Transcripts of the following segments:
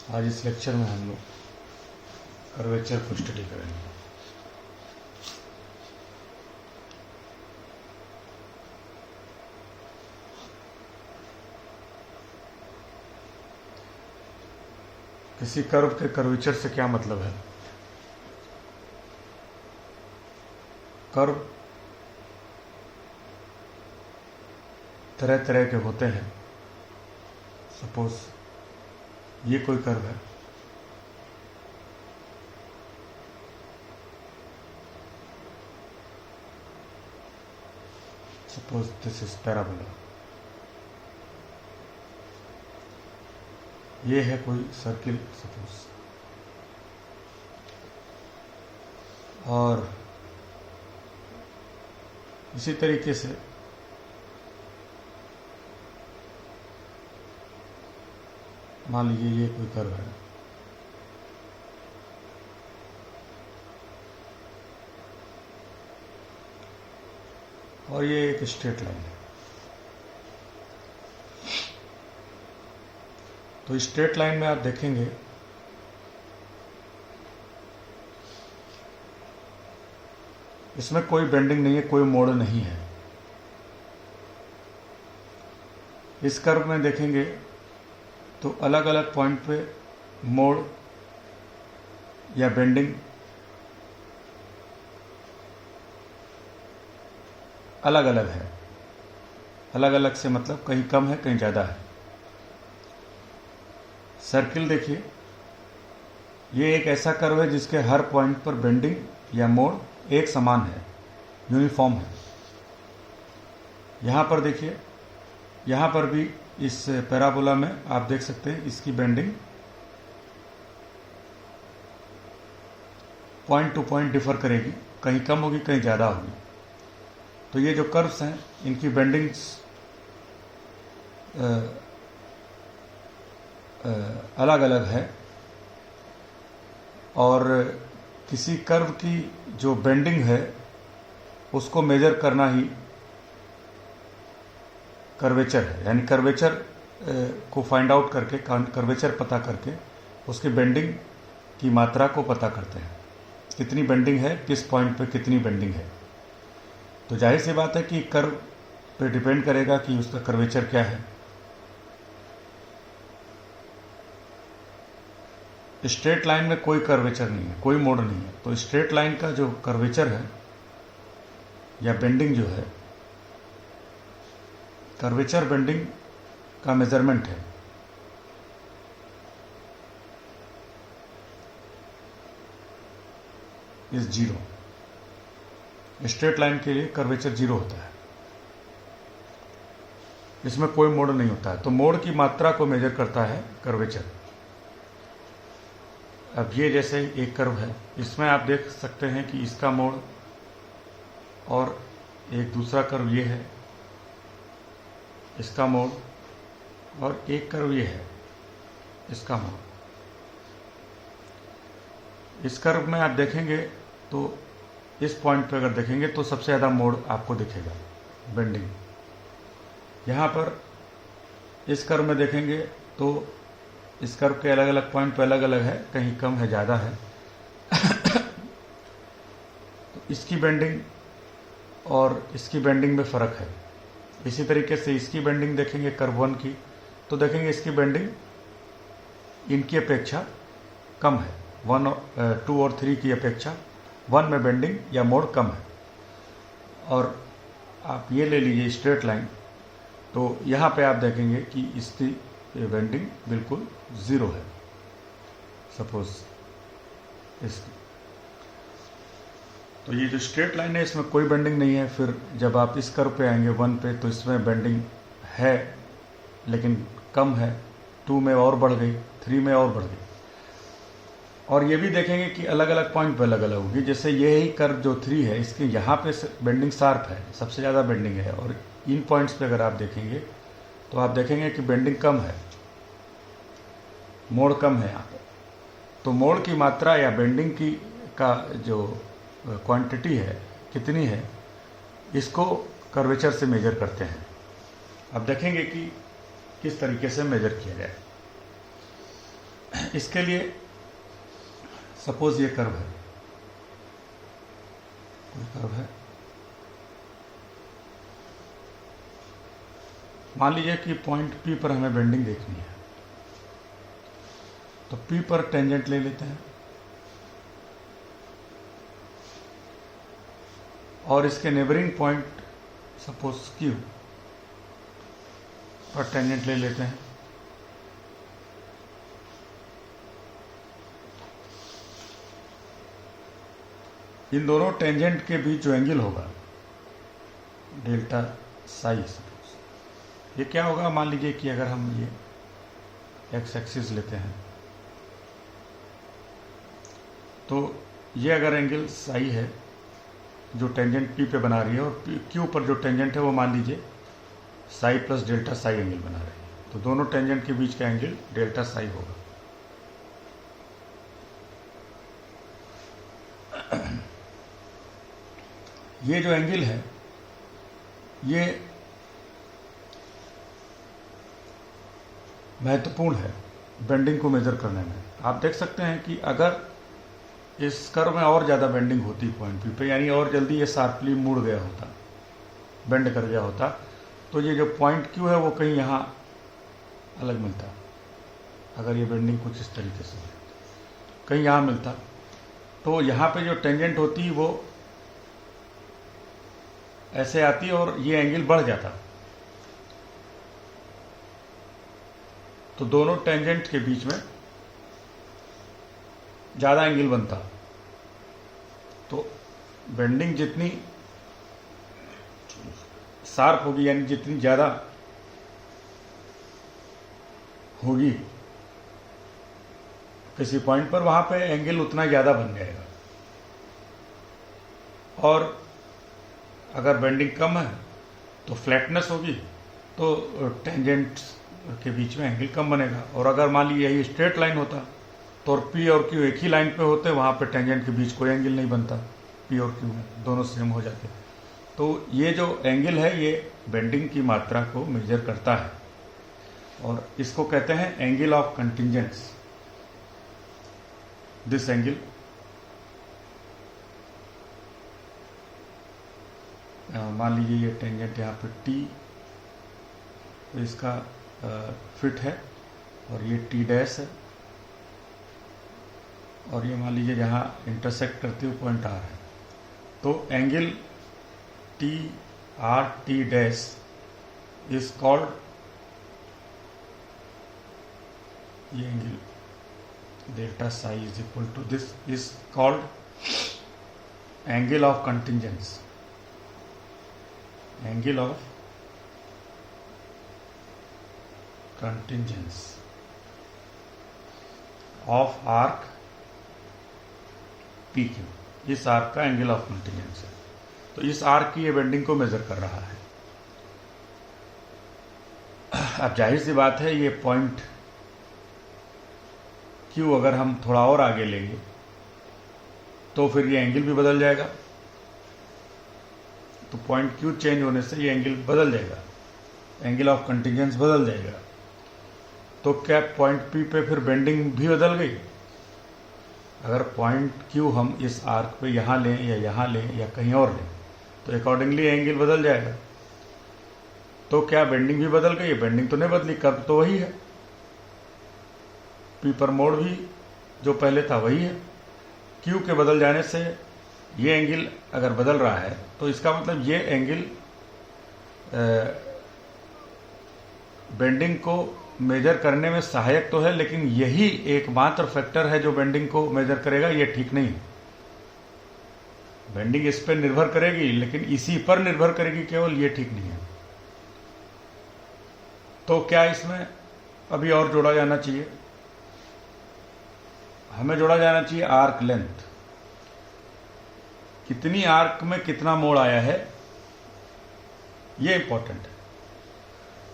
आज इस लेक्चर में हम लोग कर्वेचर को स्टडी करेंगे। किसी कर्व के कर्वेचर से क्या मतलब है? कर्व तरह तरह के होते हैं। सपोज ये कोई कर्व है, सपोज दिस इज पैराबोला। ये है कोई सर्किल सपोज, और इसी तरीके से मान लीजिए ये कोई कर्व है, और ये एक स्ट्रेट लाइन है। तो स्ट्रेट लाइन में आप देखेंगे इसमें कोई बेंडिंग नहीं है, कोई मोड़ नहीं है। इस कर्व में देखेंगे तो अलग अलग पॉइंट पे मोड़ या बेंडिंग अलग अलग है। अलग अलग से मतलब कहीं कम है, कहीं ज़्यादा है। सर्किल देखिए, ये एक ऐसा कर्व है जिसके हर पॉइंट पर बेंडिंग या मोड़ एक समान है, यूनिफॉर्म है। यहाँ पर देखिए, यहाँ पर भी इस पैराबोला में आप देख सकते हैं इसकी bending point two point differ करेगी, कहीं कम होगी, कहीं ज़्यादा होगी। तो ये जो कर्व्स हैं इनकी बेंडिंग्स अलग अलग है, और किसी कर्व की जो बेंडिंग है उसको मेजर करना ही कर्वेचर है। यानी कर्वेचर को फाइंड आउट करके, कर्वेचर पता करके उसकी बेंडिंग की मात्रा को पता करते हैं, कितनी बेंडिंग है, किस पॉइंट पे कितनी बेंडिंग है। तो जाहिर सी बात है कि कर्व पे डिपेंड करेगा कि उसका कर्वेचर क्या है। स्ट्रेट लाइन में कोई कर्वेचर नहीं है, कोई मोड़ नहीं है। तो स्ट्रेट लाइन का जो कर्वेचर है या बेंडिंग जो है, कर्वेचर बेंडिंग का मेजरमेंट है। इस जीरो, स्ट्रेट लाइन के लिए कर्वेचर जीरो होता है, इसमें कोई मोड़ नहीं होता है। तो मोड़ की मात्रा को मेजर करता है कर्वेचर। अब ये जैसे एक कर्व है, इसमें आप देख सकते हैं कि इसका मोड़, और एक दूसरा कर्व ये है, इसका मोड़, और एक कर्व ये है, इसका मोड़। इस कर्व में आप देखेंगे तो इस पॉइंट पे अगर देखेंगे तो सबसे ज़्यादा मोड़ आपको दिखेगा, बेंडिंग। यहाँ पर इस कर्व में देखेंगे तो इस कर्व के अलग अलग पॉइंट पे अलग अलग है, कहीं कम है, ज़्यादा है। तो इसकी बेंडिंग और इसकी बेंडिंग में फ़र्क है। इसी तरीके से इसकी बेंडिंग देखेंगे कर्व वन की, तो देखेंगे इसकी बेंडिंग इनकी अपेक्षा कम है, 1, 2 और 3 की अपेक्षा 1 में बेंडिंग या मोड़ कम है। और आप ये ले लीजिए स्ट्रेट लाइन, तो यहाँ पे आप देखेंगे कि इसकी बेंडिंग बिल्कुल ज़ीरो है, सपोज इसकी। तो ये जो स्ट्रेट लाइन है इसमें कोई बेंडिंग नहीं है। फिर जब आप इस कर्व पे आएंगे 1 पे, तो इसमें बेंडिंग है लेकिन कम है, 2 में और बढ़ गई, 3 में और बढ़ गई। और ये भी देखेंगे कि अलग अलग पॉइंट पे अलग अलग होगी। जैसे ये ही कर्व जो 3 है, इसके यहाँ पे बेंडिंग शार्प है, सबसे ज़्यादा बेंडिंग है, और इन पॉइंट्स पे अगर आप देखेंगे तो आप देखेंगे कि बेंडिंग कम है, मोड़ कम है यहाँ पे। तो मोड़ की मात्रा या बेंडिंग की का जो क्वांटिटी है, कितनी है, इसको कर्वेचर से मेजर करते हैं। अब देखेंगे कि किस तरीके से मेजर किया जाए। इसके लिए सपोज ये कर्व है, कोई कर्व है, मान लीजिए कि पॉइंट P पर हमें बेंडिंग देखनी है, तो P पर टेंजेंट ले लेते हैं और इसके नेबरिंग पॉइंट सपोज Q पर टेंजेंट ले लेते हैं। इन दोनों टेंजेंट के बीच जो एंगल होगा डेल्टा साई, ये क्या होगा, मान लीजिए कि अगर हम ये एक्स एक्सिस लेते हैं तो ये अगर एंगल साई है जो टेंजेंट P पे बना रही है और Q पर जो टेंजेंट है वो मान लीजिए Sai plus delta Sai angle बना रही है, तो दोनों टेंजेंट के बीच का एंगल डेल्टा साई होगा। ये जो एंगल है ये महत्वपूर्ण है बेंडिंग को मेजर करने में। आप देख सकते हैं कि अगर इस कर्व में और ज़्यादा बेंडिंग होती पॉइंट P पे, यानी और जल्दी ये शार्पली मुड़ गया होता, बेंड कर गया होता, तो ये जो पॉइंट Q है वो कहीं यहाँ अलग मिलता। अगर ये बेंडिंग कुछ इस तरीके से कहीं यहाँ मिलता तो यहाँ पे जो टेंजेंट होती वो ऐसे आती और ये एंगल बढ़ जाता, तो दोनों टेंजेंट के बीच में ज़्यादा एंगल बनता। तो बेंडिंग जितनी शार्प होगी, यानी जितनी ज़्यादा होगी किसी पॉइंट पर, वहाँ पे एंगल उतना ज़्यादा बन जाएगा। और अगर बेंडिंग कम है तो फ्लैटनेस होगी, तो टेंजेंट के बीच में एंगल कम बनेगा। और अगर मान लीजिए यही स्ट्रेट लाइन होता तो P और Q एक ही लाइन पे होते, वहाँ पे टेंजेंट के बीच कोई एंगल नहीं बनता, P और Q में दोनों सेम हो जाते। तो ये जो एंगल है ये बेंडिंग की मात्रा को मेजर करता है और इसको कहते हैं एंगल ऑफ कंटिंजेंस। दिस एंगल मान लीजिए ये टेंजेंट यहाँ पे T, तो इसका फिट है और ये T डैश है और ये मान लीजिए जहाँ इंटरसेक्ट करते हुए पॉइंट R है, तो angle T dash is called, ये angle delta psi is equal to this is called angle of contingence, angle of contingence of arc PQ। इस आर्क का एंगल ऑफ कंटिंजेंस है, तो इस आर्क की ये बेंडिंग को मेजर कर रहा है। अब जाहिर सी बात है ये पॉइंट Q अगर हम थोड़ा और आगे लेंगे तो फिर ये एंगल भी बदल जाएगा, तो पॉइंट Q चेंज होने से ये एंगल बदल जाएगा, एंगल ऑफ कंटिंजेंस बदल जाएगा। तो क्या पॉइंट P पे फिर बेंडिंग भी बदल गई? अगर पॉइंट Q हम इस आर्क पे यहाँ लें या यहाँ लें या कहीं और लें तो अकॉर्डिंगली एंगल बदल जाएगा। तो क्या बेंडिंग भी बदल गई? बेंडिंग तो नहीं बदली, कर्व तो वही है, P पर मोड़ भी जो पहले था वही है। Q के बदल जाने से ये एंगल अगर बदल रहा है तो इसका मतलब ये एंगल बेंडिंग को मेजर करने में सहायक तो है, लेकिन यही एकमात्र फैक्टर है जो बेंडिंग को मेजर करेगा, ये ठीक नहीं है। बेंडिंग इस पर निर्भर करेगी लेकिन इसी पर निर्भर करेगी केवल, ये ठीक नहीं है। तो क्या इसमें अभी और जोड़ा जाना चाहिए? हमें जोड़ा जाना चाहिए आर्क लेंथ, कितनी आर्क में कितना मोड़ आया है, ये इंपॉर्टेंट है।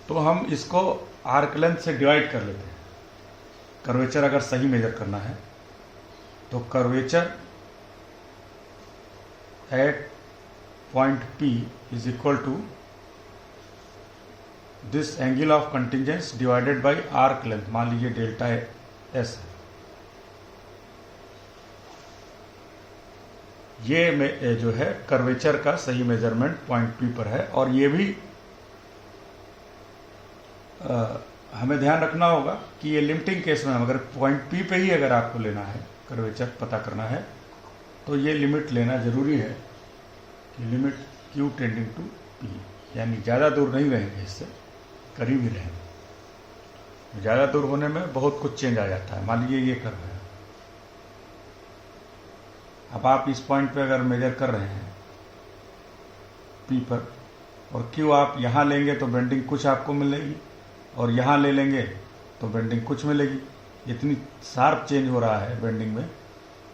तो हम इसको आर्क लेंथ से डिवाइड कर लेते हैं। कर्वेचर अगर सही मेजर करना है तो curvature at point P is equal to this angle of contingence divided by arc length, मान लीजिए डेल्टा S है। ये जो है कर्वेचर का सही मेजरमेंट पॉइंट पी पर है। और ये भी हमें ध्यान रखना होगा कि ये लिमिटिंग केस में अगर पॉइंट पी पे ही अगर आपको लेना है, कर्वेचर पता करना है, तो ये लिमिट लेना जरूरी है कि limit Q tending to P, यानी ज़्यादा दूर नहीं रहेंगे, इससे करीब ही रहेंगे। ज़्यादा दूर होने में बहुत कुछ चेंज आ जाता है। मान लीजिए ये कर्व है, अब आप इस पॉइंट पे अगर मेजर कर रहे हैं पी पर, और क्यू आप यहाँ लेंगे तो बेंडिंग कुछ आपको मिलेगी, और यहाँ ले लेंगे तो बेंडिंग कुछ मिलेगी। इतनी शार्प चेंज हो रहा है बेंडिंग में,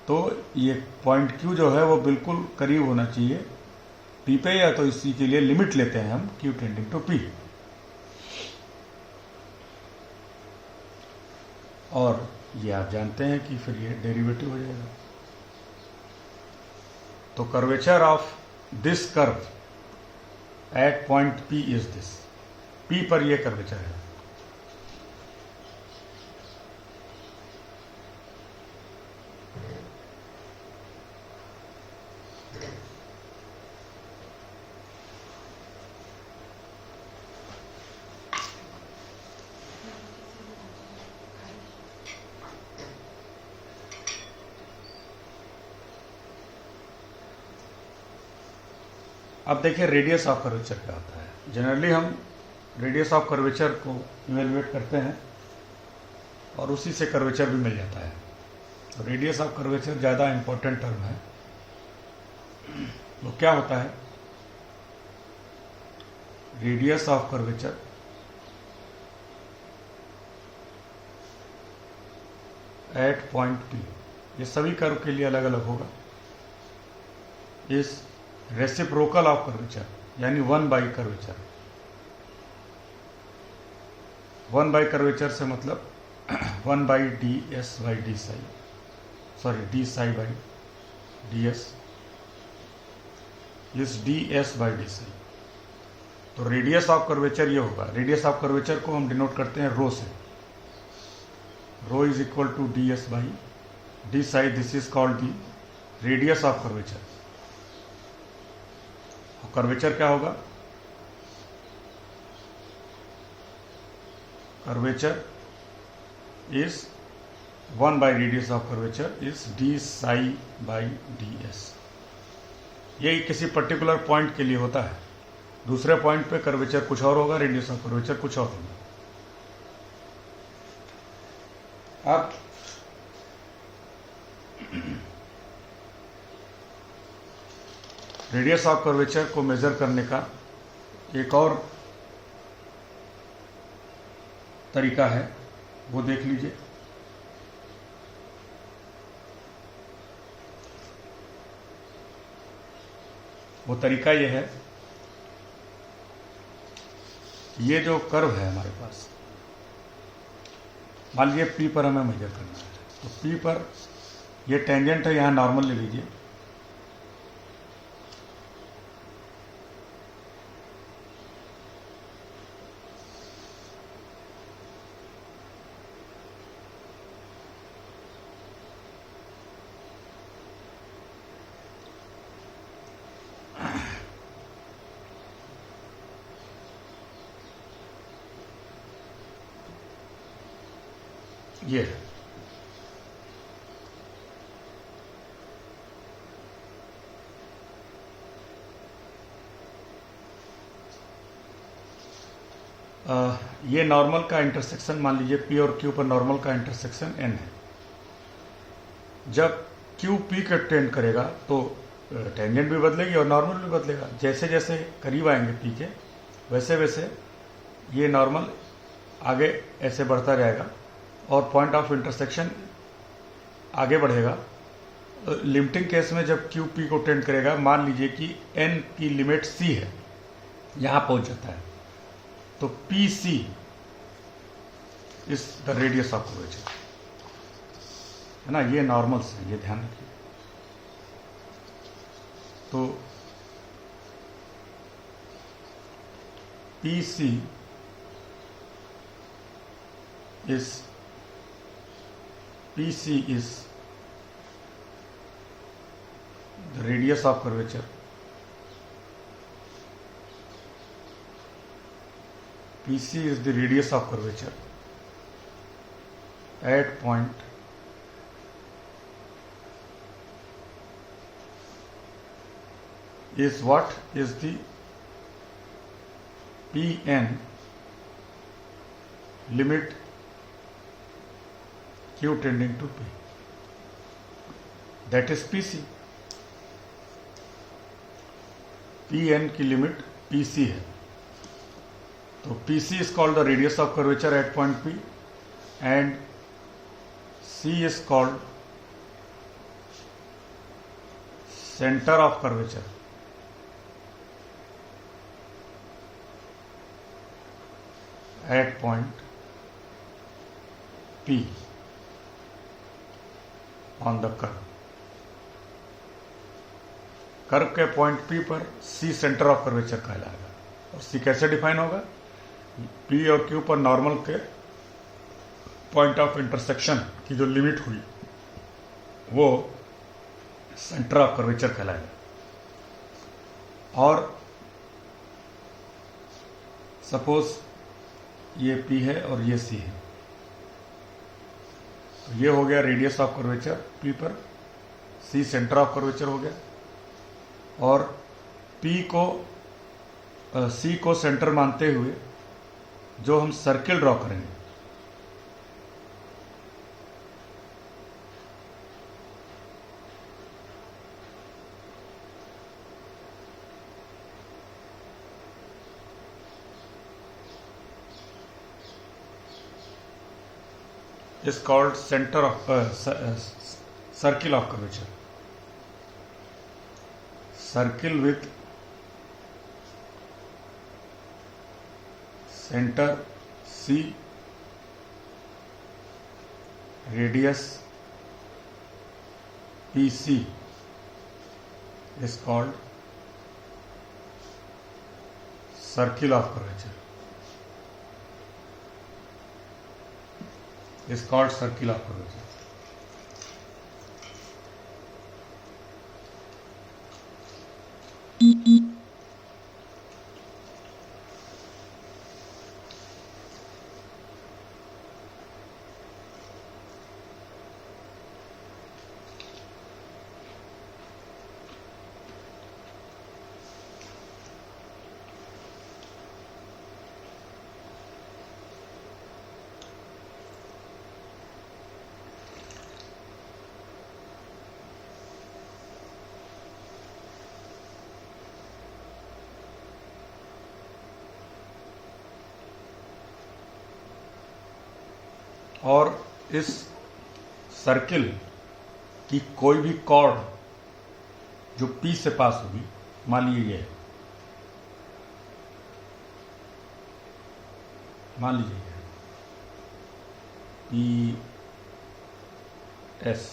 तो ये पॉइंट क्यू जो है वो बिल्कुल करीब होना चाहिए पी पे, या तो इसी के लिए लिमिट लेते हैं हम क्यू टेंडिंग टू पी। और ये आप जानते हैं कि फिर ये डेरिवेटिव हो जाएगा। तो curvature of this curve at point P is this, P पर ये कर्वेचर है। अब देखिए रेडियस ऑफ कर्वेचर क्या होता है। जनरली हम रेडियस ऑफ कर्वेचर को इवेलुएट करते हैं और उसी से कर्वेचर भी मिल जाता है। तो रेडियस ऑफ कर्वेचर ज़्यादा इंपॉर्टेंट टर्म है। वो क्या होता है? Radius of curvature at point P, ये सभी कर्व के लिए अलग अलग होगा। इस रेसिप्रोकल ऑफ कर्वेचर, यानी 1 कर्वेचर। 1 कर्वेचर से मतलब 1 d s by D psi, sorry d psi by d s, इस d s by D psi. तो रेडियस ऑफ कर्वेचर ये होगा। रेडियस ऑफ कर्वेचर को हम डिनोट करते हैं रो से। Rho is equal to d s by D psi. This is called the radius of curvature. Curvature क्या होगा? Curvature is 1 by radius of curvature is d psi by d s. ये किसी particular point के लिए होता है। दूसरे point पे कर्वेचर कुछ और होगा, रेडियस ऑफ कर्वेचर कुछ और होगा। अब रेडियस ऑफ कर्वेचर को मेजर करने का एक और तरीका है, वो देख लीजिए। वो तरीका ये है, ये जो कर्व है हमारे पास, मान लीजिए पी पर हमें मेजर करना है, तो पी पर ये टेंजेंट है, यहाँ नॉर्मल ले लीजिए। ये ये नॉर्मल का इंटरसेक्शन, मान लीजिए पी और क्यू पर नॉर्मल का इंटरसेक्शन एन है। जब क्यू पी के टेंड करेगा तो टेंजेंट भी बदलेगी और नॉर्मल भी बदलेगा। जैसे जैसे करीब आएंगे पी के, वैसे वैसे ये नॉर्मल आगे ऐसे बढ़ता जाएगा और पॉइंट ऑफ इंटरसेक्शन आगे बढ़ेगा। लिमिटिंग केस में जब क्यू पी को टेंड करेगा, मान लीजिए कि एन की लिमिट सी है, यहाँ पहुँच जाता है, तो P C is the radius of curvature, है ना। ये नॉर्मल से, ये ध्यान रखिए। तो P C is the radius of curvature PC is the radius of curvature at point is what is the Pn limit Q tending to P, that is PC. Pn की limit PC है, तो PC is called the radius of curvature at point P and C is called center of curvature at point P on the curve. Curve के point P पर C centre of curvature कहलाएगा। और C कैसे define होगा? P और Q पर normal के point of intersection की जो लिमिट हुई वो सेंटर ऑफ कर्वेचर कहलाएगा। और सपोज ये P है और ये C है, तो ये हो गया रेडियस ऑफ कर्वेचर P पर, C सेंटर ऑफ कर्वेचर हो गया, और C को सेंटर मानते हुए जो हम सर्किल ड्रॉ करेंगे, is called center of circle of curvature. Circle with center C, radius PC is called circle of curvature. Is called circle of curvature. और इस सर्किल की कोई भी कॉर्ड जो P से पास होगी, मान लीजिए P S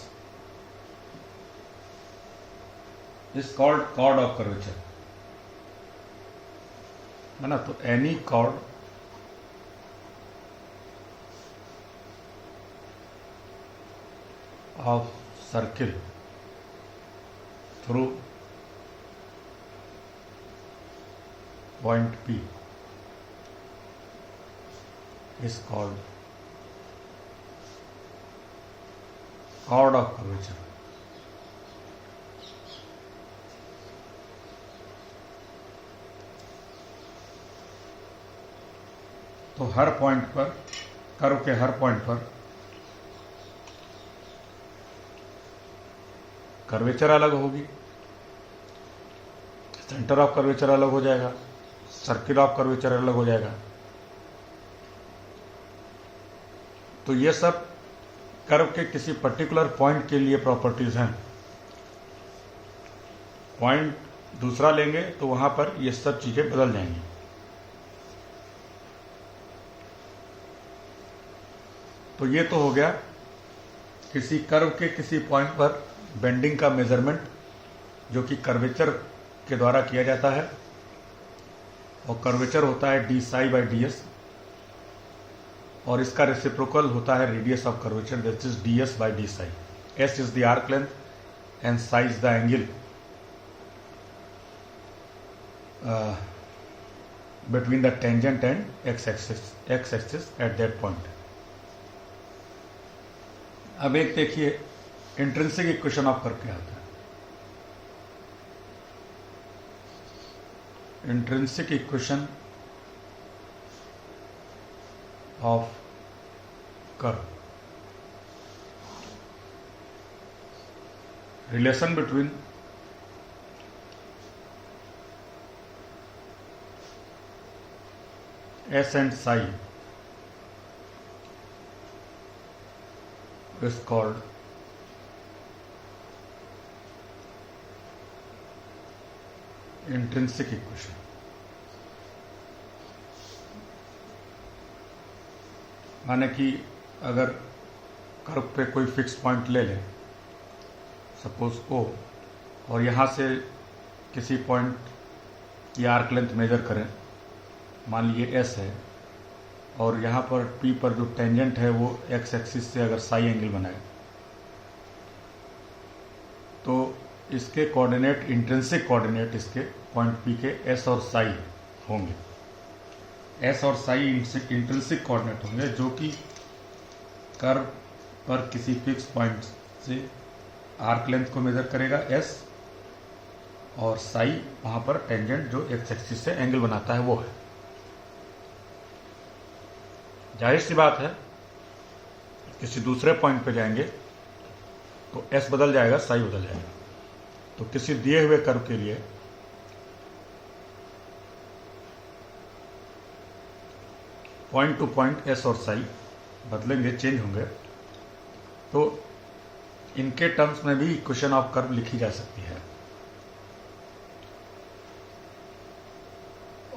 is called chord of curvature, है ना। तो any chord of circle through point P is called chord of curvature. तो हर पॉइंट पर, कर्व के हर पॉइंट पर कर्वेचर अलग होगी, सेंटर ऑफ कर्वेचर अलग हो जाएगा, सर्किल ऑफ कर्वेचर अलग हो जाएगा। तो ये सब कर्व के किसी पर्टिकुलर पॉइंट के लिए प्रॉपर्टीज हैं। पॉइंट दूसरा लेंगे तो वहां पर ये सब चीजें बदल जाएंगी। तो ये तो हो गया किसी कर्व के किसी पॉइंट पर बेंडिंग का मेजरमेंट, जो कि कर्वेचर के द्वारा किया जाता है, और कर्वेचर होता है D psi by d S, और इसका रेसिप्रोकल होता है radius of curvature, that is D s by D Sai. S is the arc length and Sai is the angle between the tangent and x-axis at that point. अब एक देखिए intrinsic equation of curve क्या आता है. Intrinsic equation of curve, relation between S and psi is called intrinsic equation. माने कि अगर curve पे कोई फिक्स पॉइंट ले लें, सपोज O, और यहाँ से किसी पॉइंट की आर्क लेंथ मेजर करें, मान लीजिए S है, और यहाँ पर P पर जो टेंजेंट है वो x एक्सिस से अगर साई एंगल बनाए, तो इसके कोऑर्डिनेट, इंट्रिंसिक कोऑर्डिनेट इसके पॉइंट P के S और साई होंगे. S और साई इंट्रिंसिक कोऑर्डिनेट होंगे जो कि कर्व पर किसी फिक्स पॉइंट से आर्क लेंथ को मेजर करेगा S, और साई वहाँ पर टेंजेंट जो x एक्सिस से एंगल बनाता है वो है. जाहिर सी बात है किसी दूसरे पॉइंट पे जाएंगे तो S बदल जाएगा, साई बदल जाएगा. तो किसी दिए हुए कर्व के लिए पॉइंट टू पॉइंट S और साई बदलेंगे, चेंज होंगे, तो इनके टर्म्स में भी इक्वेशन ऑफ कर्व लिखी जा सकती है.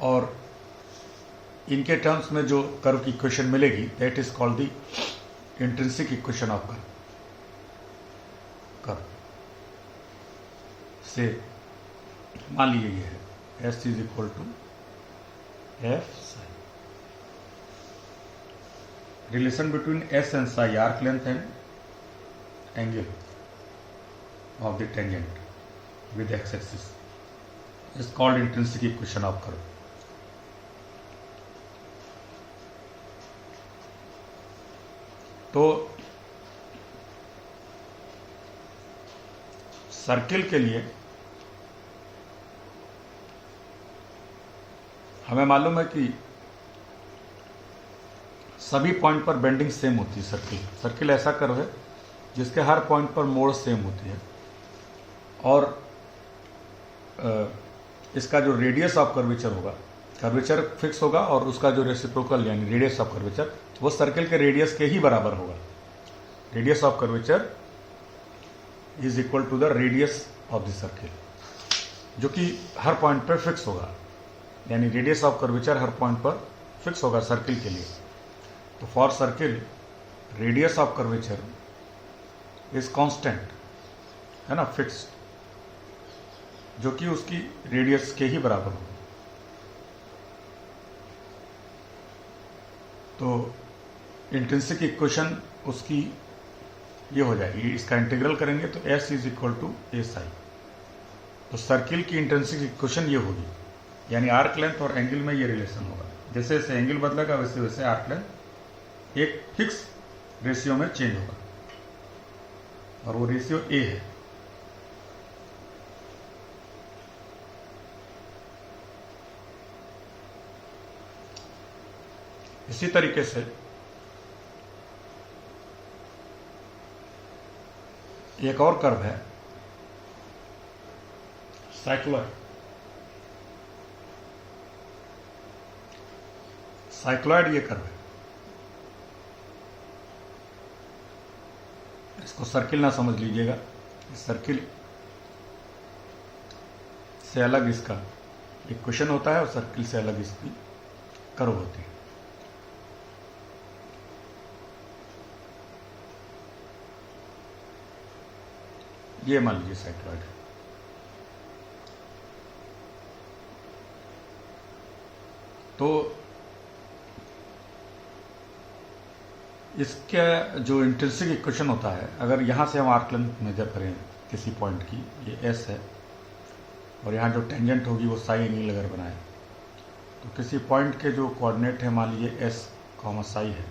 और इनके टर्म्स में जो कर्व की इक्वेशन मिलेगी that is called the intrinsic equation of curve. So मान लीजिए ये है S is equal to F psi. Relation between S and psi, arc length and angle of the tangent with x axis is called intrinsic equation of curve. तो circle के लिए हमें मालूम है कि सभी पॉइंट पर बेंडिंग सेम होती है. सर्किल ऐसा कर्व है जिसके हर पॉइंट पर मोड़ सेम होती है, और इसका जो रेडियस ऑफ कर्वेचर होगा, कर्वेचर फिक्स होगा, और उसका जो रेसिप्रोकल यानी रेडियस ऑफ कर्वेचर वो सर्किल के रेडियस के ही बराबर होगा. Radius of curvature is equal to the radius of the circle, जो कि हर पॉइंट पर फिक्स होगा. यानी रेडियस ऑफ कर्वेचर हर पॉइंट पर फिक्स होगा सर्किल के लिए. तो for circle radius of curvature is constant, है ना, फिक्स्ड, जो कि उसकी रेडियस के ही बराबर होगा. तो इंट्रिंसिक इक्वेशन उसकी ये हो जाएगी, इसका इंटीग्रल करेंगे तो S इज इक्वल टू ए साई. तो सर्किल की इंट्रिंसिक इक्वेशन ये होगी, यानी आर्क लेंथ और एंगल में ये रिलेशन होगा. जैसे जैसे एंगल बदलेगा वैसे वैसे आर्क लेंथ एक फिक्स रेशियो में चेंज होगा, और वो रेशियो A है. इसी तरीके से एक और कर्व है साइक्लॉइड. साइक्लॉइड ये कर्व है, इसको सर्किल ना समझ लीजिएगा. सर्किल से अलग इसका इक्वेशन होता है और सर्किल से अलग इसकी कर्व होती है. ये मान लीजिए साइक्लॉइड है. तो इसका जो इंट्रिंसिक इक्वेशन होता है, अगर यहाँ से हम आर्क लेंथ मेजर करें किसी पॉइंट की, ये S है, और यहाँ जो टेंजेंट होगी वो साई एंगल अगर बनाए, तो किसी पॉइंट के जो कोऑर्डिनेट है मान लीजिए एस कॉमा साई है,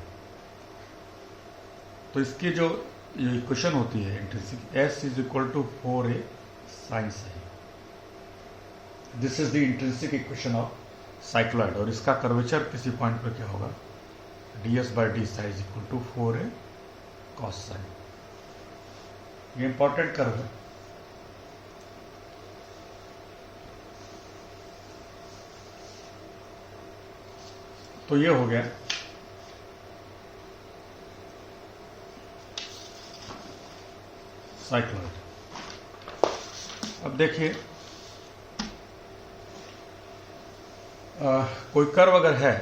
तो इसकी जो इक्वेशन होती है intrinsic, S is equal to 4a sine psi. This is the intrinsic equation of cycloid, और इसका कर्वेचर किसी पॉइंट पर क्या होगा, ds by D psi is equal to 4a cos psi. ये इंपॉर्टेंट कर्व है। तो ये हो गया साइक्लॉइड। अब देखिए कोई कर्व अगर है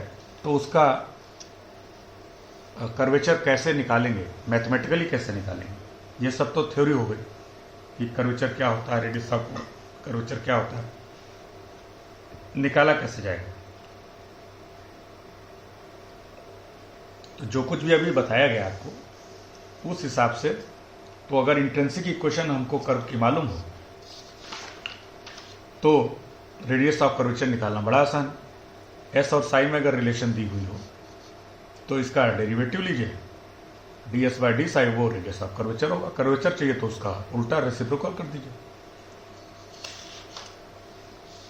तो उसका कर्वेचर कैसे निकालेंगे, मैथमेटिकली कैसे निकालेंगे। ये सब तो थ्योरी हो गई कि कर्वेचर क्या होता है, रेडियस ऑफ कर्वेचर क्या होता है, निकाला कैसे जाएगा। तो जो कुछ भी अभी बताया गया आपको उस हिसाब से, तो अगर इंट्रिंसिक इक्वेशन हमको कर्व की मालूम हो तो रेडियस ऑफ कर्वेचर निकालना बड़ा आसान। एस और साई में अगर रिलेशन दी हुई हो तो इसका डेरिवेटिव लीजिए, ds बाई डी साई, वो रेडियस ऑफ कर्वेचर होगा। कर्वेचर चाहिए तो उसका उल्टा रेसिप्रोकल कर दीजिए।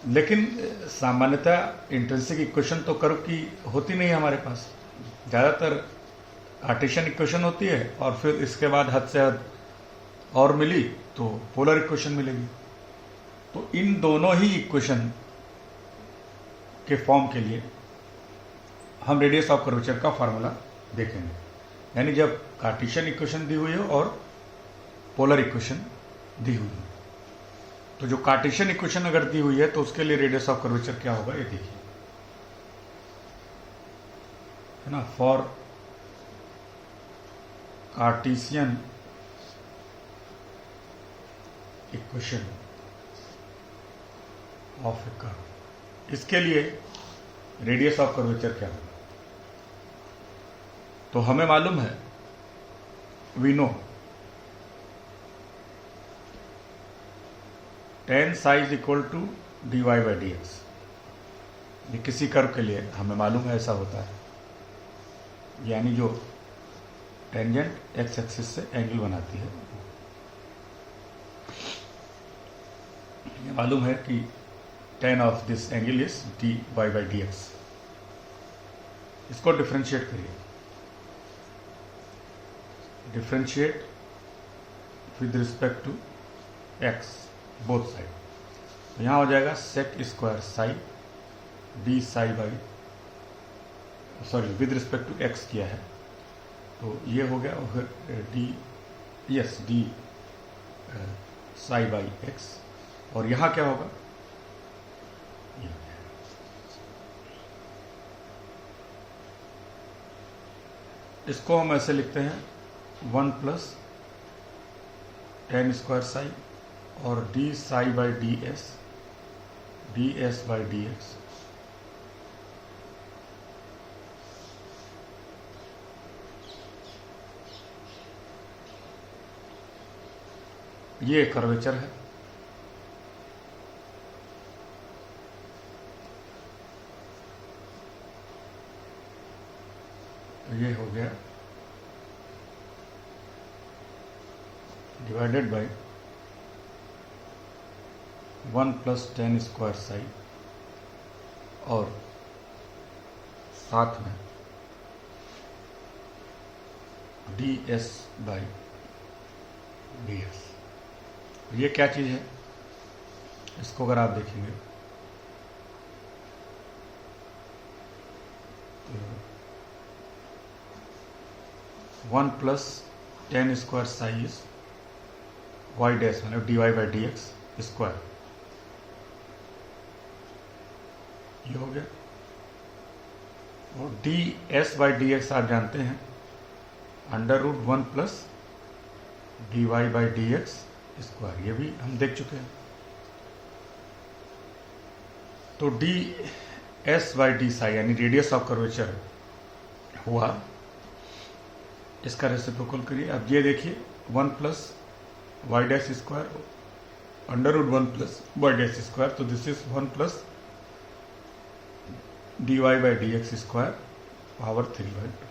लेकिन सामान्यतः इंट्रिंसिक इक्वेशन तो कर्व की होती नहीं है हमारे पास, ज़्यादातर कार्टेशियन इक्वेशन होती है, और फिर इसके बाद हद से हद और मिली तो पोलर इक्वेशन मिलेगी। तो इन दोनों ही इक्वेशन के फॉर्म के लिए हम रेडियस ऑफ कर्वेचर का फार्मूला देखेंगे, यानी जब कार्टेशियन इक्वेशन दी हुई हो और पोलर इक्वेशन दी हुई हो। तो जो कार्टेशियन इक्वेशन अगर दी हुई है तो उसके लिए रेडियस ऑफ कर्वेचर क्या होगा, ये देखिए, है ना। For Cartesian equation of A curve, इसके लिए रेडियस ऑफ कर्वेचर क्या होगा। तो हमें मालूम है, we know tan psi is equal to dy by D X. ये किसी कर्व के लिए हमें मालूम है ऐसा होता है, यानी जो टेंजेंट एक्स एक्सिस से एंगल बनाती है। ये मालूम है कि tan of this angle is dy by D X. इसको डिफ्रेंशिएट करिए, differentiate with respect to x both side. तो यहाँ हो जाएगा sec square psi D psi by, sorry with respect to x किया है, तो ये हो गया। और फिर डी साई बाई एक्स, और यहाँ क्या होगा, इसको हम ऐसे लिखते हैं 1 प्लस tan स्क्वायर साई और D psi by d s by D X. ये कर्वेचर है। तो ये हो गया divided by 1 plus tan square Sai और साथ में D s by d s. ये क्या चीज़ है, इसको अगर आप देखेंगे तो 1 plus tan square psi is y dash, मतलब d y by D x square. ये हो गया। और d s by D x आप जानते हैं under root 1 plus d y by D x square, ये भी हम देख चुके हैं। तो d s by D psi यानी रेडियस ऑफ कर्वेचर हुआ, इसका रेसिप्रोकल करिए। अब ये देखिए 1 plus Y dash square √1 + (/(x²). तो दिस इज 1 + dy/dx² पावर 3/2।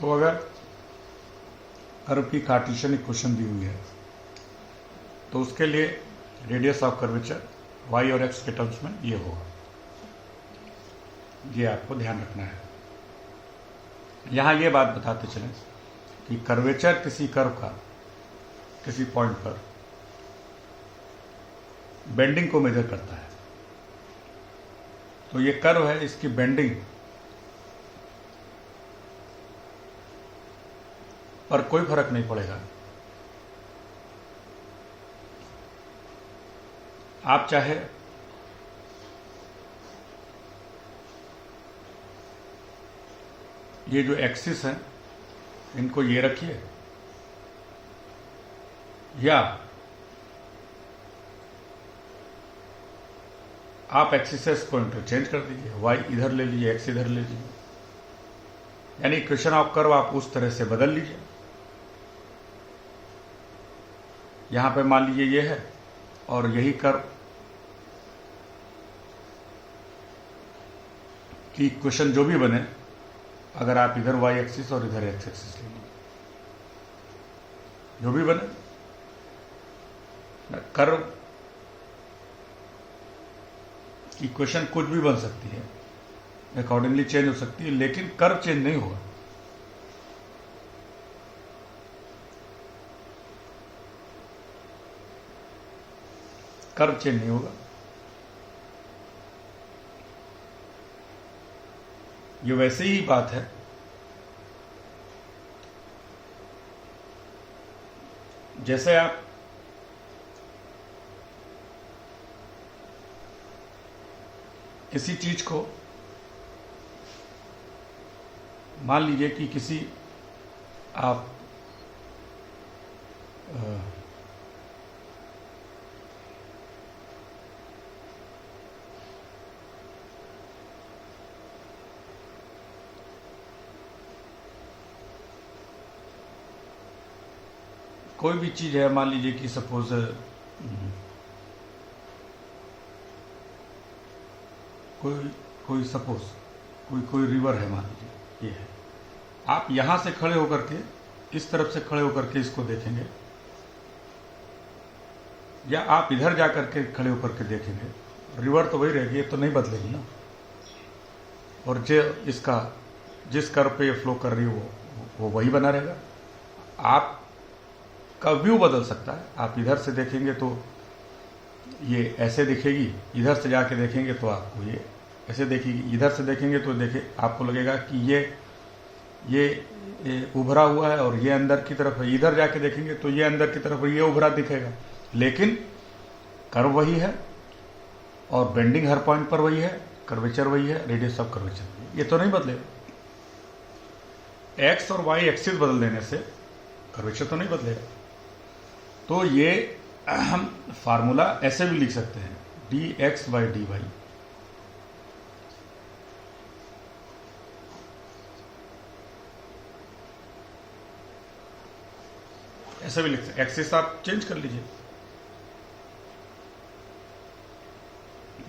तो अगर कर्व की कार्टेशियन इक्वेशन दी हुई है तो उसके लिए रेडियस ऑफ कर्वेचर y और x के टर्म्स में ये होगा। ये आपको ध्यान रखना है। यहां ये बात बताते चलें कि कर्वेचर किसी कर्व का किसी पॉइंट पर बेंडिंग को मेजर करता है। तो ये कर्व है, इसकी बेंडिंग पर कोई फर्क नहीं पड़ेगा। आप चाहे ये जो एक्सिस है इनको ये रखिए या आप एक्सिसेस को इंटरचेंज कर दीजिए, y इधर ले लीजिए, x इधर ले लीजिए, यानी इक्वेशन ऑफ कर्व आप उस तरह से बदल लीजिए। यहां पे मान लीजिए ये है और यही कर्व की इक्वेशन जो भी बने, अगर आप इधर y एक्सिस और इधर x एक्सिस ले लीजिए, जो भी बने, कर्व की इक्वेशन कुछ भी बन सकती है, अकॉर्डिंगली चेंज हो सकती है, लेकिन कर्व चेंज नहीं होगा। कर्व चेंज नहीं होगा। ये वैसे ही बात है जैसे आप किसी चीज को मान लीजिए कि किसी आप कोई भी चीज है, मान लीजिए कि सपोज कोई रिवर है, मान लीजिए ये है। आप यहां से खड़े होकर के, इस तरफ से खड़े होकर के इसको देखेंगे, या आप इधर जाकर के खड़े होकर के देखेंगे, रिवर तो वही रहेगी, ये तो नहीं बदलेगी ना। और जो इसका जिस कर्व पे ये फ्लो कर रही है वो वही बना रहेगा। आप का व्यू बदल सकता है। आप इधर से देखेंगे तो ये ऐसे दिखेगी, इधर से जाके देखेंगे तो आपको ये ऐसे देखेगी, इधर से देखेंगे तो आपको लगेगा कि ये उभरा हुआ है और ये अंदर की तरफ है। इधर जाके देखेंगे तो ये अंदर की तरफ ये उभरा दिखेगा, लेकिन कर्व वही है और बेंडिंग हर पॉइंट पर वही है, कर्वेचर वही है, रेडियस ऑफ कर्वेचर ये तो नहीं बदलेगा। एक्स और वाई एक्सिस बदल देने से कर्वेचर तो नहीं बदलेगा। तो ये हम फार्मूला ऐसे भी लिख सकते हैं, dx/dy ऐसे भी लिख सकते। एक्सिस आप चेंज कर लीजिए,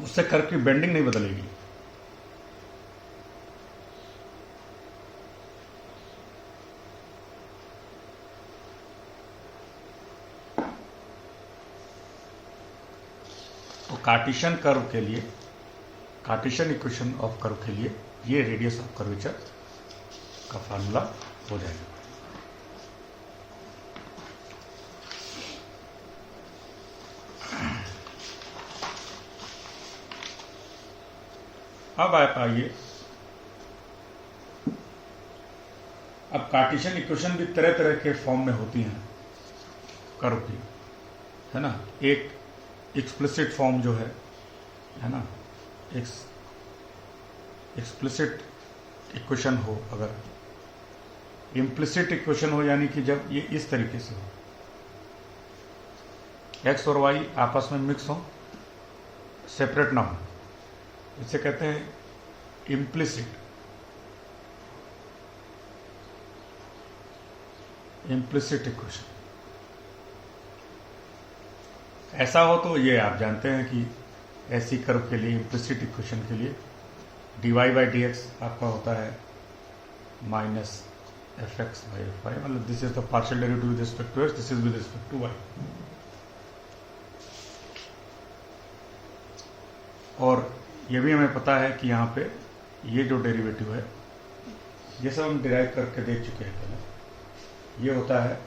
उससे कर्व की बेंडिंग नहीं बदलेगी। तो कार्टेशियन कर्व के लिए, कार्टेशियन इक्वेशन ऑफ कर्व के लिए ये रेडियस ऑफ कर्वेचर का फार्मूला हो जाएगा। अब आप आइए, अब कार्टेशियन इक्वेशन भी तरह तरह के फॉर्म में होती हैं कर्व की, है ना। एक एक्सप्लिसिट फॉर्म जो है ना, एक्सप्लिसिट इक्वेशन हो, अगर इम्प्लिसिट इक्वेशन हो, यानी कि जब ये इस तरीके से हो, एक्स और वाई आपस में मिक्स हो, सेपरेट ना हो, इसे कहते हैं इम्प्लिसिट इक्वेशन। ऐसा हो तो ये आप जानते हैं कि ऐसी कर्व के लिए, इम्प्लिसिट इक्वेशन के लिए dy बाई डी एक्स आपका होता है minus f x by F y, मतलब this is the partial derivative with respect to x, this is with respect to y. और ये भी हमें पता है कि यहाँ पे ये जो डेरिवेटिव है, ये सब हम डिराइव करके देख चुके हैं पहले। ये होता है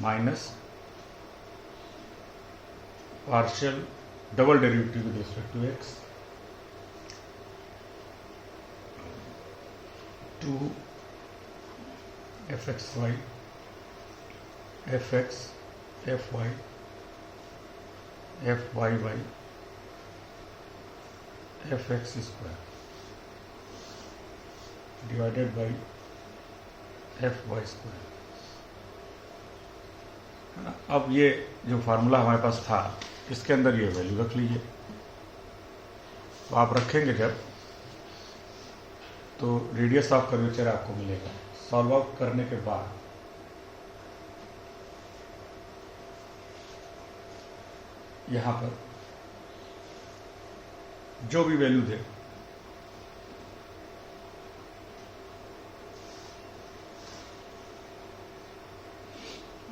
minus partial double derivative with respect to X to F X Y, F X, F Y, F Y Y, F X square divided by F Y square, है ना। अब ये जो फार्मूला हमारे पास था, इसके अंदर ये वैल्यू रख लीजिए। तो आप रखेंगे जब, तो रेडियस ऑफ कर्वेचर आपको मिलेगा। सॉल्व आउट करने के बाद यहां पर जो भी वैल्यू दे,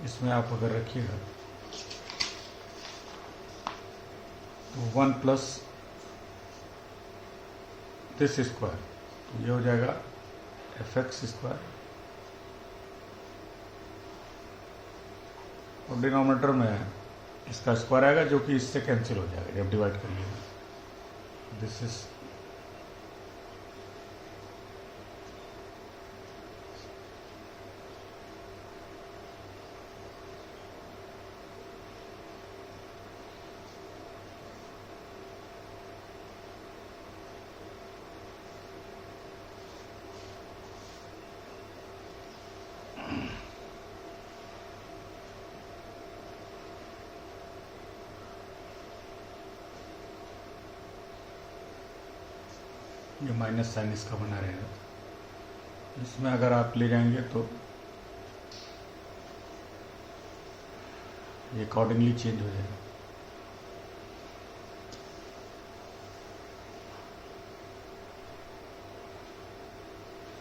इसमें आप अगर रखिएगा तो 1 प्लस दिस स्क्वायर, तो ये हो जाएगा एफ एक्स स्क्वायर, और डिनोमिनेटर में इसका स्क्वायर आएगा जो कि इससे कैंसिल हो जाएगा जब डिवाइड करिएगा। दिस इज ये माइनस साइन इसका बना रहेगा। इसमें अगर आप ले जाएंगे तो ये अकॉर्डिंगली चेंज हो जाएगा।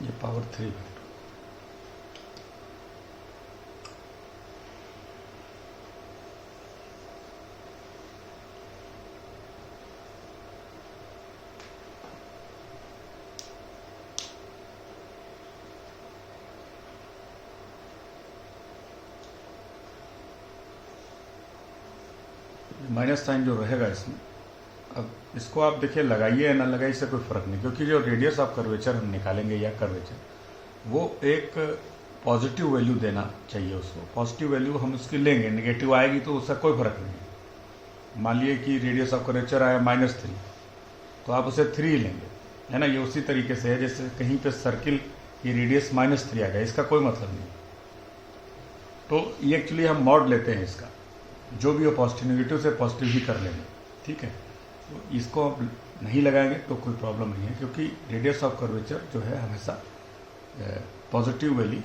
ये पावर 3 माइनस साइन जो रहेगा इसमें, अब इसको आप देखिए, लगाइए या ना लगाइए, इससे कोई फर्क नहीं, क्योंकि जो रेडियस ऑफ कर्वेचर हम निकालेंगे या कर्वेचर, वो एक पॉजिटिव वैल्यू देना चाहिए उसको। पॉजिटिव वैल्यू हम उसकी लेंगे, नेगेटिव आएगी तो उसका कोई फर्क नहीं है। मान लिए कि रेडियस ऑफ कर्वेचर आया -3, तो आप उसे 3 लेंगे, है ना। ये उसी तरीके से है जैसे कहीं पे सर्किल ये रेडियस -3 आ गया, इसका कोई मतलब नहीं। तो ये एक्चुअली हम मॉड लेते हैं इसका, जो भी हो पॉजिटिव नेगेटिव से पॉजिटिव ही कर लेंगे, ठीक है। तो इसको आप नहीं लगाएंगे तो कोई प्रॉब्लम नहीं है, क्योंकि रेडियस ऑफ कर्वेचर जो है हमेशा पॉजिटिव वैल्यू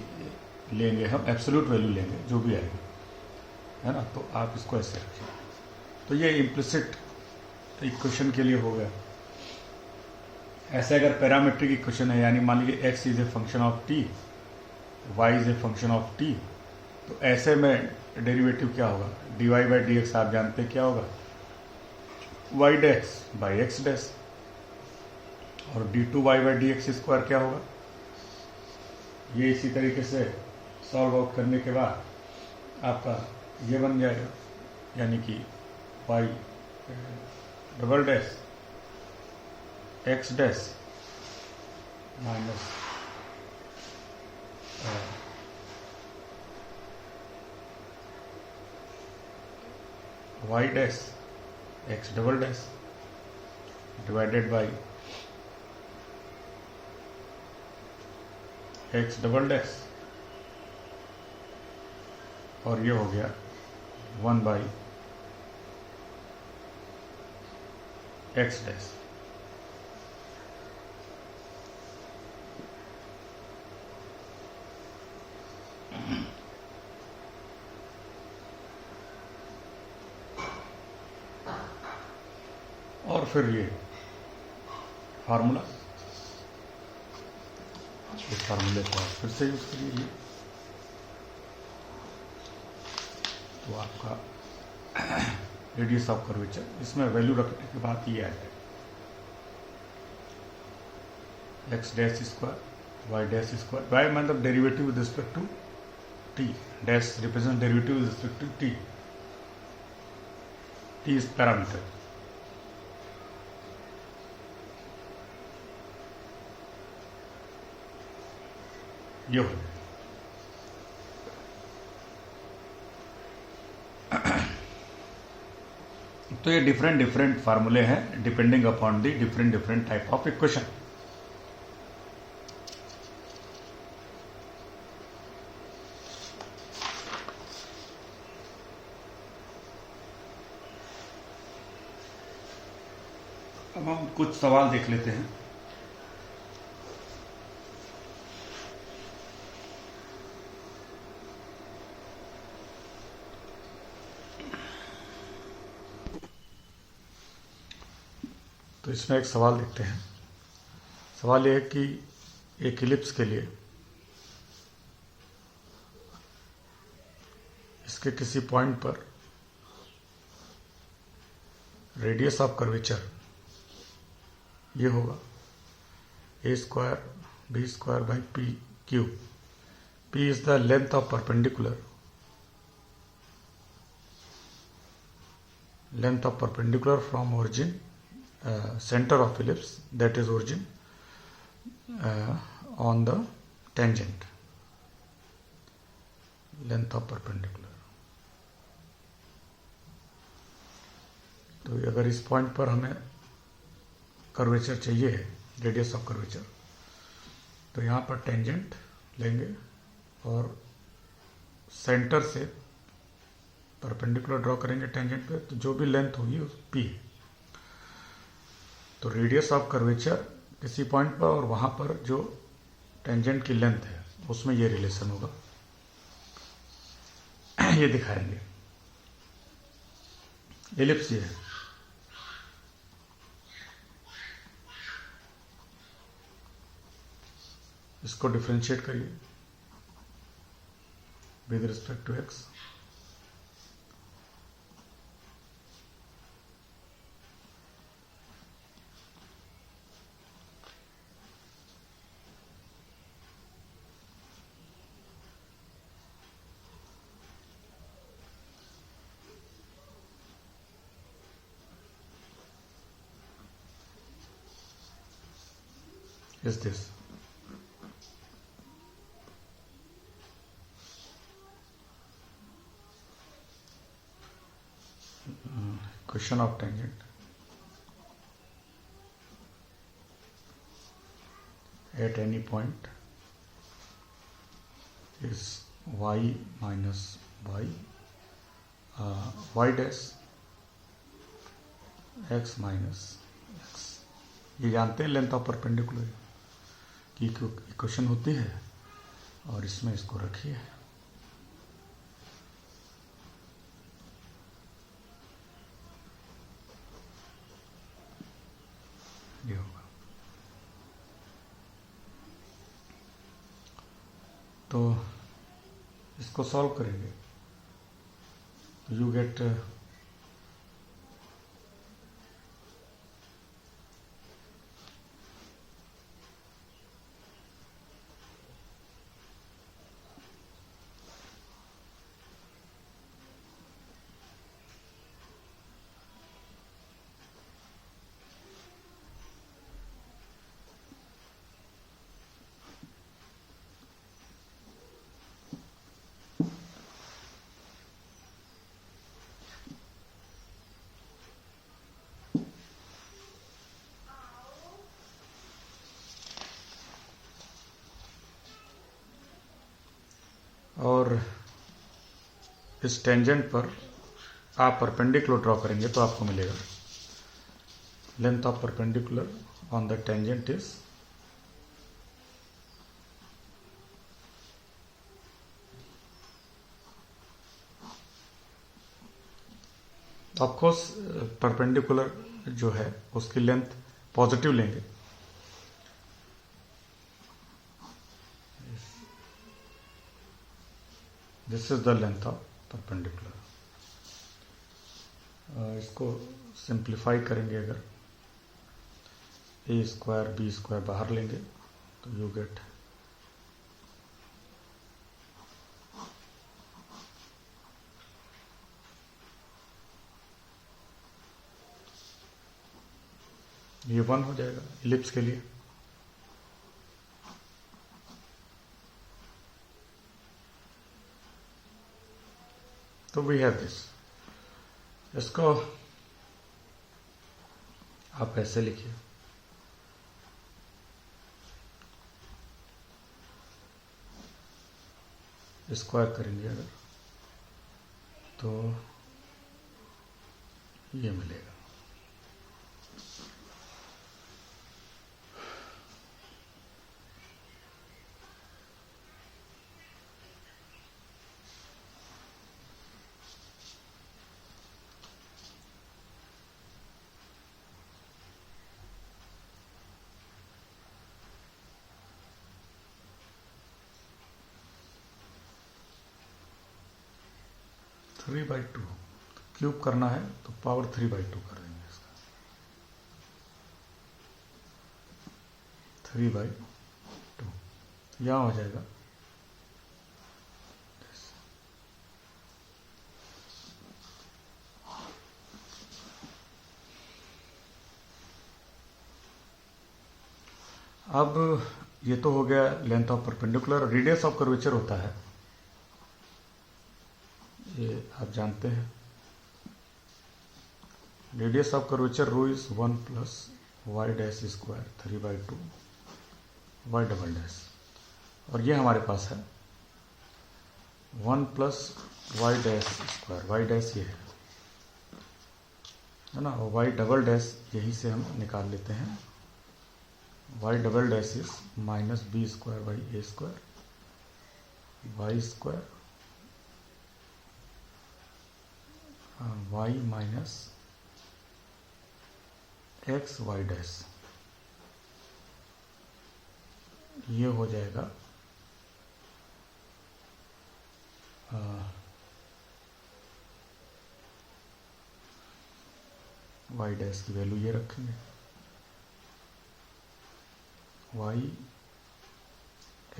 लेंगे हम, एब्सोल्यूट वैल्यू लेंगे जो भी आएगी, है ना। तो आप इसको ऐसे रखिए। तो ये इम्प्लिसिट इक्वेशन के लिए हो गया। ऐसे अगर पैरामीट्रिक इक्वेशन है, यानी मान लीजिए x is a function of t, y is a function of t, तो ऐसे में डेरिवेटिव क्या होगा, dy बाई डी एक्स आप जानते हैं क्या होगा, y dash by x dash, और d2y by D x square क्या होगा। ये इसी तरीके से सॉल्व आउट करने के बाद आपका ये बन जाएगा, यानी कि y double dash X dash minus Y dash X double dash divided by X double dash, और ये हो गया 1 बाई एक्स डैश। और फिर ये फार्मूला, इस फार्मूले को आप फिर से यूज करिए। तो आपका रेडियस ऑफ कर्वेचर, इसमें वैल्यू रखने के बाद ये आएगा x dash square Y dash square. Y मतलब derivative with respect to t, dash represent derivative with respect to t, t is parameter. ये हो गया। तो ये डिफरेंट फार्मूले हैं depending upon the different type of equation. अब हम कुछ सवाल देख लेते हैं। तो इसमें एक सवाल देखते हैं। सवाल यह है कि एक इलिप्स के लिए इसके किसी पॉइंट पर रेडियस ऑफ कर्वेचर ये होगा a square b square by p cube. P is the length of perpendicular, length of perpendicular from origin, center of ellipse, that is origin, on the tangent, length of perpendicular। तो अगर इस point पर हमें curvature चाहिए है, radius of curvature, तो यहाँ पर टेंजेंट लेंगे और सेंटर से परपेंडिकुलर ड्रॉ करेंगे टेंजेंट पे, तो जो भी लेंथ होगी उस पी। तो रेडियस ऑफ कर्वेचर किसी पॉइंट पर और वहां पर जो टेंजेंट की लेंथ है उसमें ये रिलेशन होगा, ये दिखाएंगे। एलिप्स ये है, इसको डिफरेंशिएट करिए with respect to X. Is this equation of tangent at any point is y minus y, y dash x minus x। ये जानते हैं लेंथ ऑफ परपेंडिकुलर की इक्वेशन होती है, और इसमें इसको रखिए। ये होगा। तो इसको सॉल्व करेंगे तो यू गेट और इस टेंजेंट पर आप परपेंडिकुलर ड्रॉ करेंगे तो आपको मिलेगा length of perpendicular on the tangent is of course perpendicular जो है उसकी लेंथ पॉजिटिव लेंगे, this is the length of perpendicular. इसको सिंप्लीफाई करेंगे, अगर ए स्क्वायर बी स्क्वायर बाहर लेंगे तो यू गेट ये 1 हो जाएगा इलिप्स के लिए। तो वी हैव दिस। इसको आप ऐसे लिखिए, स्क्वायर करेंगे अगर तो ये मिलेगा। थ्री बाई टू क्यूब करना है तो पावर 3/2 कर देंगे इसका, 3/2 यहाँ हो जाएगा। अब ये तो हो गया length of perpendicular. Radius of curvature होता है, ये आप जानते हैं, radius of curvature rho is 1 plus Y dash square 3/2 Y double dash, और ये हमारे पास है 1 plus Y dash square, Y dash ये है ना, और वाई डबल डैश यहीं से हम निकाल लेते हैं, Y double dash is minus B square by A square Y square Y minus X Y dash, ये हो जाएगा वाई डैश की वैल्यू ये रखेंगे, Y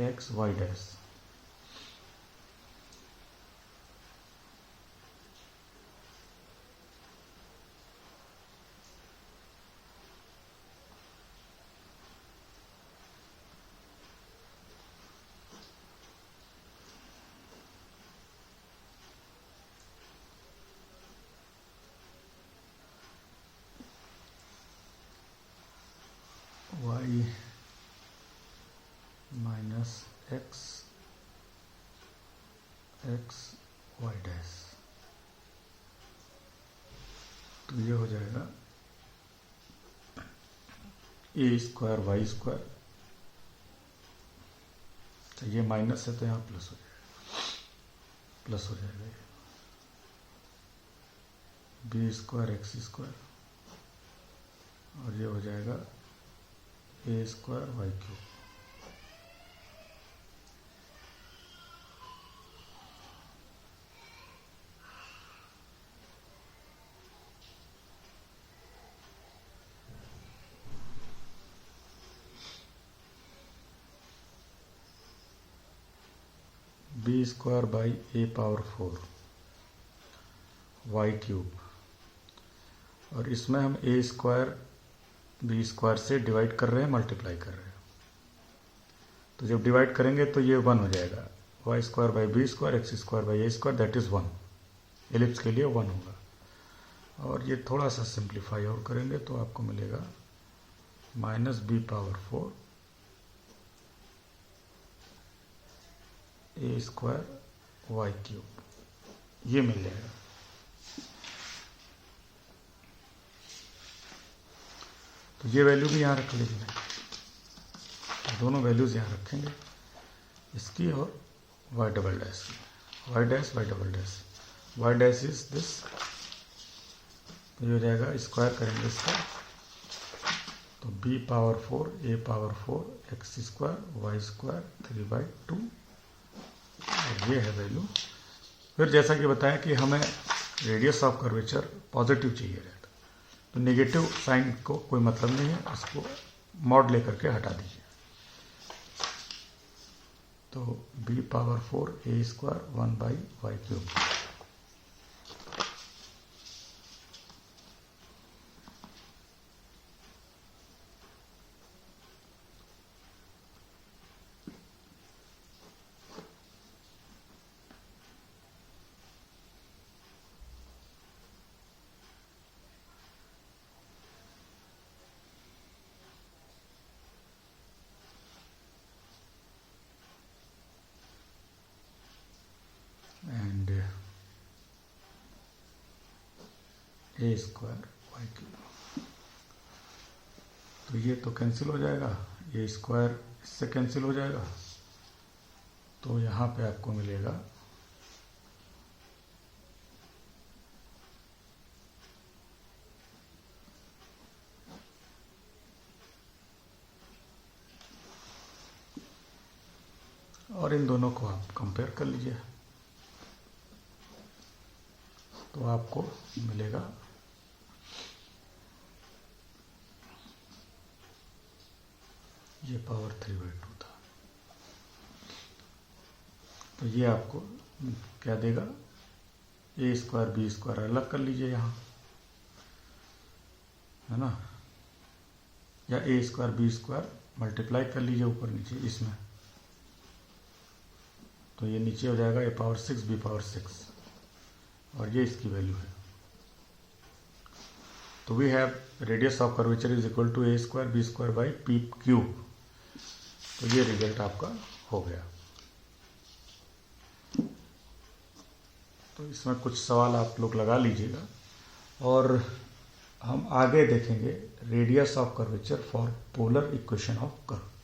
X Y dash, Y minus X X Y dash, तो ये हो जाएगा ए स्क्वायर वाई स्क्वायर, तो ये माइनस है तो यहाँ प्लस हो जाएगा, प्लस हो जाएगा ये बी स्क्वायर एक्स स्क्वायर, और ये हो जाएगा a square Y cube. B square by a power 4 y cube, और इसमें हम ए स्क्वायर बी स्क्वायर से डिवाइड कर रहे हैं, मल्टीप्लाई कर रहे हैं, तो जब डिवाइड करेंगे तो ये 1 हो जाएगा, Y square by B square X square by A square that is 1, ellipse के लिए 1 होगा। और ये थोड़ा सा सिंप्लीफाई और करेंगे तो आपको मिलेगा माइनस बी पावर 4 ए स्क्वायर वाई क्यूब, ये मिल जाएगा। तो ये वैल्यू भी यहाँ रख लीजिए, दोनों वैल्यूज यहाँ रखेंगे, इसकी और वाई डबल डैश की, Y dash Y double dash, Y dash is this, तो ये हो जाएगा, स्क्वायर करेंगे इसका, तो b power 4 a power 4 X square Y square 3/2, और ये है वैल्यू। फिर जैसा कि बताया कि हमें रेडियस ऑफ कर्वेचर पॉजिटिव चाहिए रहता, तो नेगेटिव साइन को कोई मतलब नहीं है, इसको मॉड लेकर के हटा दीजिए। तो b power 4 a square 1/y cube, and a square Y cube, तो ये तो कैंसिल हो जाएगा, ये स्क्वायर इससे कैंसिल हो जाएगा, तो यहाँ पे आपको मिलेगा और इन दोनों को आप कंपेयर कर लीजिए, तो आपको मिलेगा ये पावर 3/2 था, तो ये आपको क्या देगा, a स्क्वायर b स्क्वायर अलग कर लीजिए यहाँ, है ना, या a square b square multiply कर लीजिए ऊपर नीचे इसमें, तो ये नीचे हो जाएगा a पावर 6 b पावर 6, और ये इसकी वैल्यू है। तो we have radius of curvature is equal to a square b square by p cube, तो ये रिजल्ट आपका हो गया। तो इसमें कुछ सवाल आप लोग लगा लीजिएगा, और हम आगे देखेंगे radius of curvature for polar equation of curve.